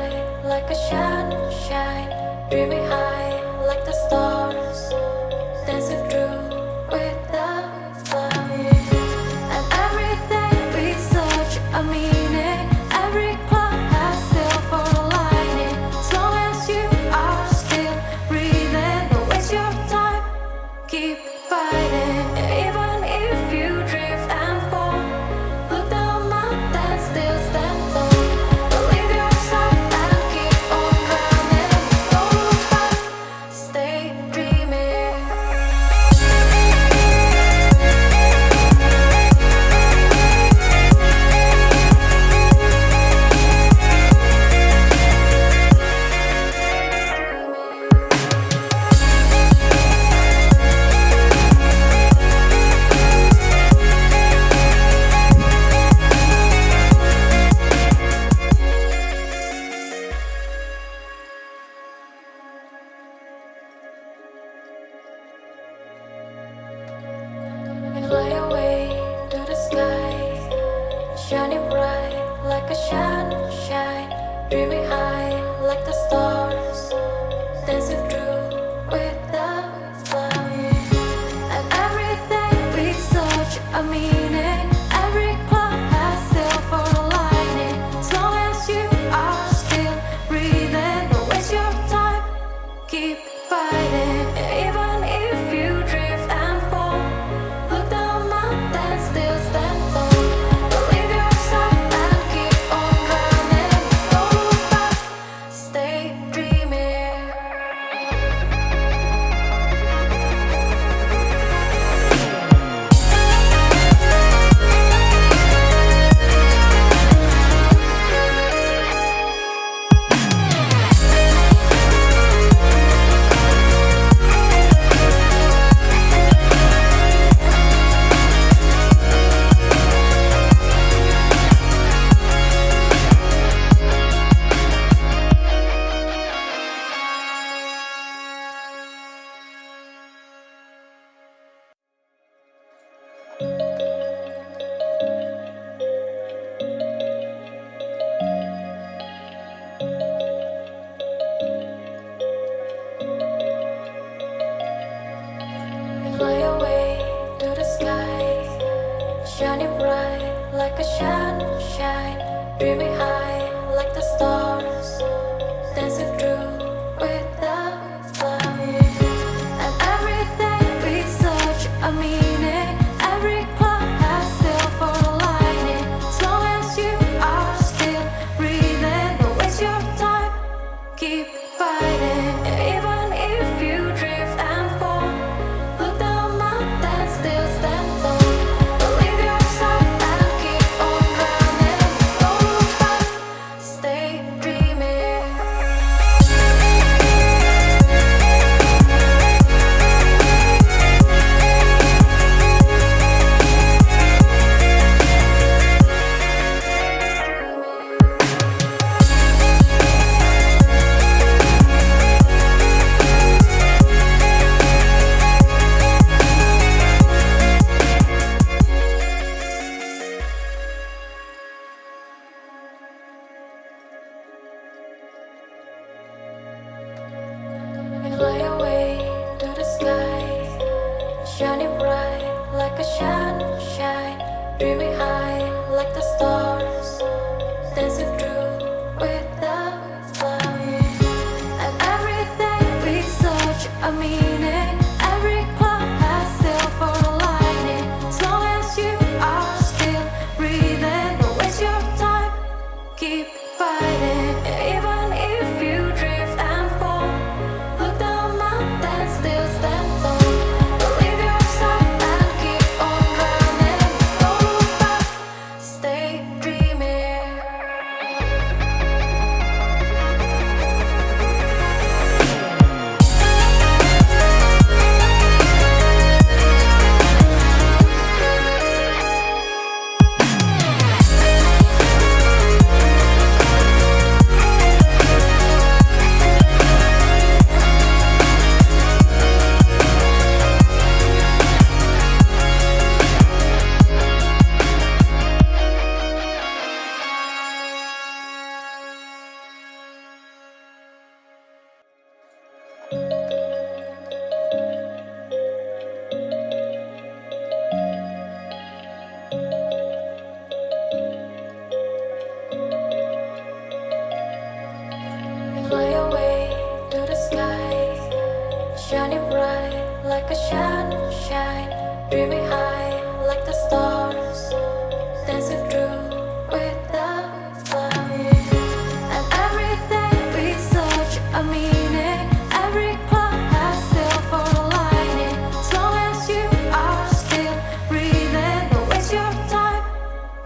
bright like a sunshine, dreaming high like the stars, dancing through without clouds. And everything we search a meaning, every cloud has silver lining. As long as you are still breathing, don't waste your time, keep fighting. Even if you drift and fall, look down, mountain still stand tall. Believe yourself and keep on running. Don't look back, stay dreaming. Fly away to the sky, shining bright like a sunshine, dreaming high like the stars, dancing through without clouds. And everything we search a meaning, every cloud has silver lining. As long as you are still breathing, don't waste your time, keep fighting. Even if you drift and fall, look down, mountain still stand tall. Believe yourself and keep on running. Don't look back, stay dreaming. Fly away to the sky, shining bright like a sunshine, dreaming high like the stars, dancing through without clouds. And everything we search a meaning, every cloud has silver lining. As long as you are still breathing, don't waste your time, keep fighting. Even if you drift and fall, look down, mountain still stand tall. Believe yourself and keep on running. Don't look back, stay dreaming. Fly away to the sky, shining bright like a sunshine, dreaming high like the stars, dancing through without clouds. And everything we search a meaning, every cloud has silver lining. As long as you are still breathing, don't waste your time, keep fighting. Even if you drift and fall, look down, mountain still stand tall. Believe yourself and keep on running. Don't look back, stay dreaming. like a sunshine, dreaming high like the stars, dancing through without clouds. And everything we search a meaning, every cloud has silver lining. As long as you are still breathing, don't waste your time,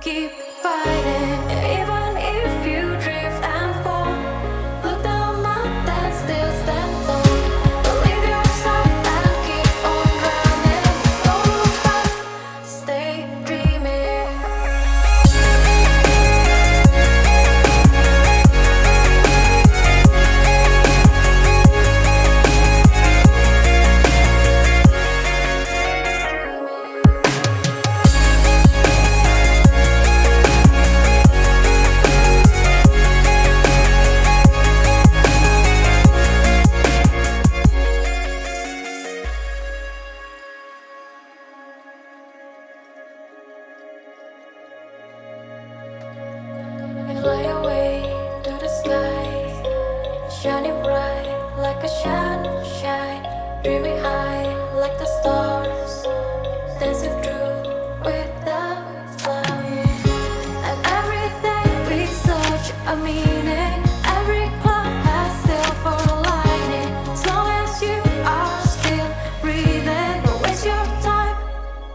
keep fighting. Even if you drift and fall, look down mountain, still stand tall. Believe yourself and keep on running. Don't look back, stay dreaming. Fly away to the sky, shining bright like a sunshine, dreaming high like the stars, dancing through without clouds. And everything we search a meaning, every cloud has silver lining. As long as you are still breathing, don't waste your time,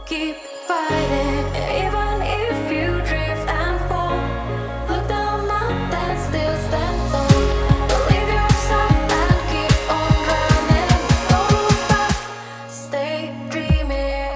keep fighting. Even if you drift and fall, look down mountain, still stand tall. Believe yourself and keep on running. Don't look back, stay dreaming.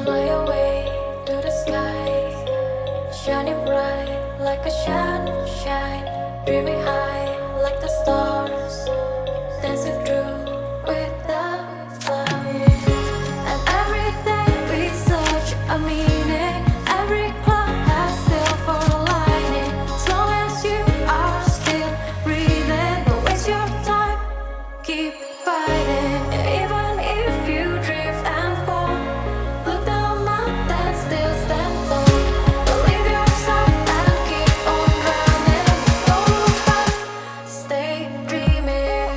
Fly away to the sky, shining bright like a sunshine, dreaming high like the stars, dancing through without clouds. And everything we search a meaning, every cloud has silver lining. As long as you are still breathing, don't waste your time, keep fighting. Even if you drift and fall, look down mountain, still stand tall. Believe yourself and keep on running. Don't look back, stay dreaming.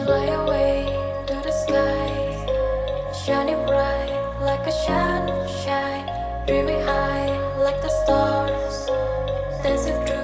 Fly away to the sky, shining bright like a sunshine, dreaming high like the stars, dancing through